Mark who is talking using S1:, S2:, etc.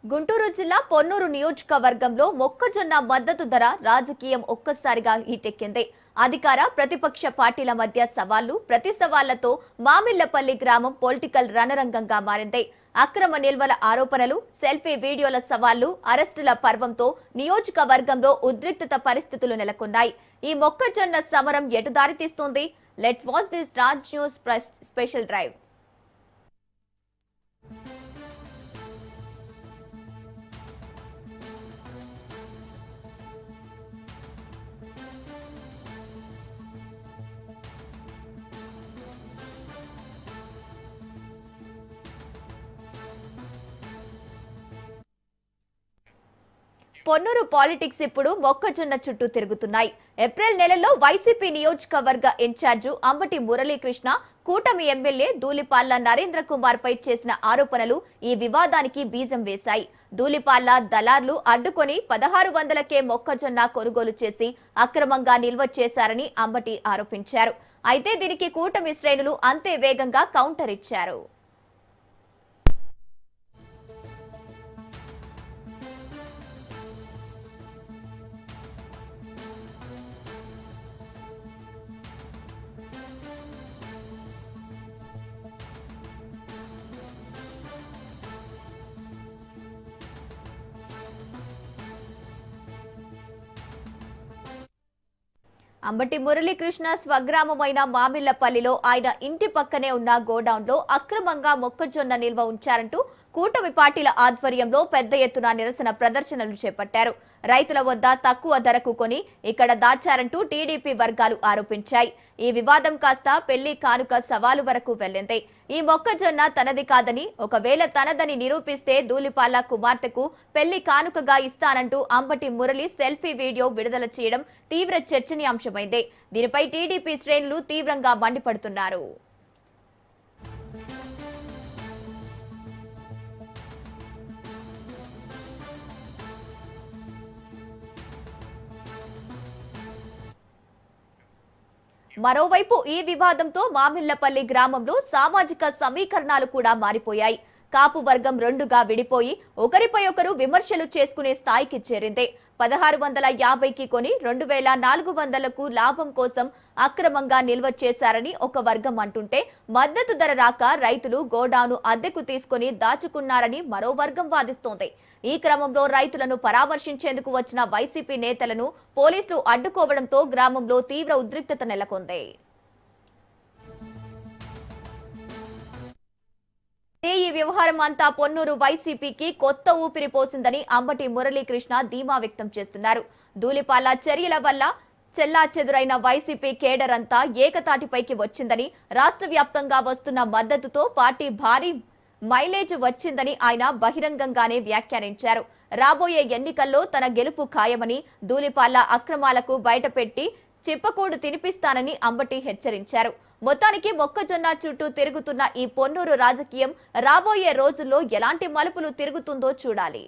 S1: గుంటూరు జిల్లా పొన్నూరు నియోజకవర్గంలో మొక్కజొన్న మద్దతు ధర రాజకీయం ఒక్కసారిగా హీటెక్కింది. అధికార ప్రతిపక్ష పార్టీల మధ్య సవాళ్లు, ప్రతి సవాళ్లతో మామిళ్లపల్లి గ్రామం పొలిటికల్ రణరంగంగా మారింది. అక్రమ నిల్వల ఆరోపణలు, సెల్ఫీ వీడియోల సవాళ్లు, అరెస్టుల పర్వంతో నియోజకవర్గంలో ఉద్రిక్తత పరిస్థితులు నెలకొన్నాయి. ఈ మొక్కజొన్న సమరం ఎటు దారితీస్తోంది? Let's watch this Raj news special drive. Ponnur politics ఇప్పుడు మొక్కజొన్న చుట్టూ తిరుగుతున్నాయి. ఏప్రిల్ నెలలో వైసీపీ నియోజకవర్గ ఇన్ఛార్జు అంబటి మురళీకృష్ణ కూటమి ఎమ్మెల్యే ధూళిపాళ్ల నరేంద్ర కుమార్ పై చేసిన ఆరోపణలు ఈ వివాదానికి బీజం వేశాయి. ధూళిపాళ్ల దళార్లు అడ్డుకొని 1600కే మొక్కజొన్న కొనుగోలు చేసి అక్రమంగా నిల్వ చేశారని అంబటి ఆరోపించారు. అయితే దీనికి కూటమి శ్రేణులు అంతే వేగంగా కౌంటర్ ఇచ్చారు. అంబటి మురళీకృష్ణ స్వగ్రామమైన మామిళ్లపల్లిలో ఆయన ఇంటి పక్కనే ఉన్న గోడౌన్లో అక్రమంగా మొక్కజొన్న నిల్వ ఉంచారంటూ కూటమి పార్టీల ఆధ్వర్యంలో పెద్ద ఎత్తున నిరసన ప్రదర్శనలు చేపట్టారు. రైతుల వద్ద తక్కువ ధరకు కొని ఇక్కడ దాచారంటూ టీడీపీ వర్గాలు ఆరోపించాయి. ఈ వివాదం కాస్త పెళ్లి కానుక సవాలు వరకు వెళ్లింది. ఈ మొక్కజొన్న తనది కాదని, ఒకవేళ తనదని నిరూపిస్తే ధూళిపాళ్ల కుమార్తెకు పెళ్లి కానుకగా ఇస్తానంటూ అంబటి మురళి సెల్ఫీ వీడియో విడుదల చేయడం తీవ్ర చర్చనీయాంశమైంది. దీనిపై టీడీపీ శ్రేణులు తీవ్రంగా మండిపడుతున్నారు. మరోవైపు ఈ వివాదంతో మామిళ్లపల్లి గ్రామంలో సామాజిక సమీకరణాలు కూడా మారిపోయాయి. కాపు వర్గం రెండుగా విడిపోయి ఒకరిపై ఒకరు విమర్శలు చేసుకునే స్థాయికి చేరింది. 1650కి కొని 2400కు లాభం కోసం అక్రమంగా నిల్వ చేశారని ఒక వర్గం అంటుంటే, మద్దతు ధర రాక రైతులు గోడాను అద్దెకు తీసుకుని దాచుకున్నారని మరో వర్గం వాదిస్తోంది. ఈ క్రమంలో రైతులను పరామర్శించేందుకు వచ్చిన వైసీపీ నేతలను పోలీసులు అడ్డుకోవడంతో గ్రామంలో తీవ్ర ఉద్రిక్తత నెలకొంది. ఈ వ్యవహారం అంతా పొన్నూరు వైసీపీకి కొత్త ఊపిరి పోసిందని అంబటి మురళీకృష్ణ ధీమా వ్యక్తం చేస్తున్నారు. ధూళిపాళ్ల చర్యల వల్ల చెల్లాచెదురైన వైసీపీ కేడర్ అంతా ఏకతాటిపైకి వచ్చిందని, రాష్ట్ర వ్యాప్తంగా వస్తున్న మద్దతుతో పార్టీ భారీ మైలేజ్ వచ్చిందని ఆయన బహిరంగంగానే వ్యాఖ్యానించారు. రాబోయే ఎన్నికల్లో తన గెలుపు ఖాయమని, ధూళిపాళ్ల అక్రమాలకు బయటపెట్టి చిప్పకూడు తినిపిస్తానని అంబటి హెచ్చరించారు. మొత్తానికి మొక్కజొన్న చుట్టూ తిరుగుతున్న ఈ పొన్నూరు రాజకీయం రాబోయే రోజుల్లో ఎలాంటి మలుపులు తిరుగుతుందో చూడాలి.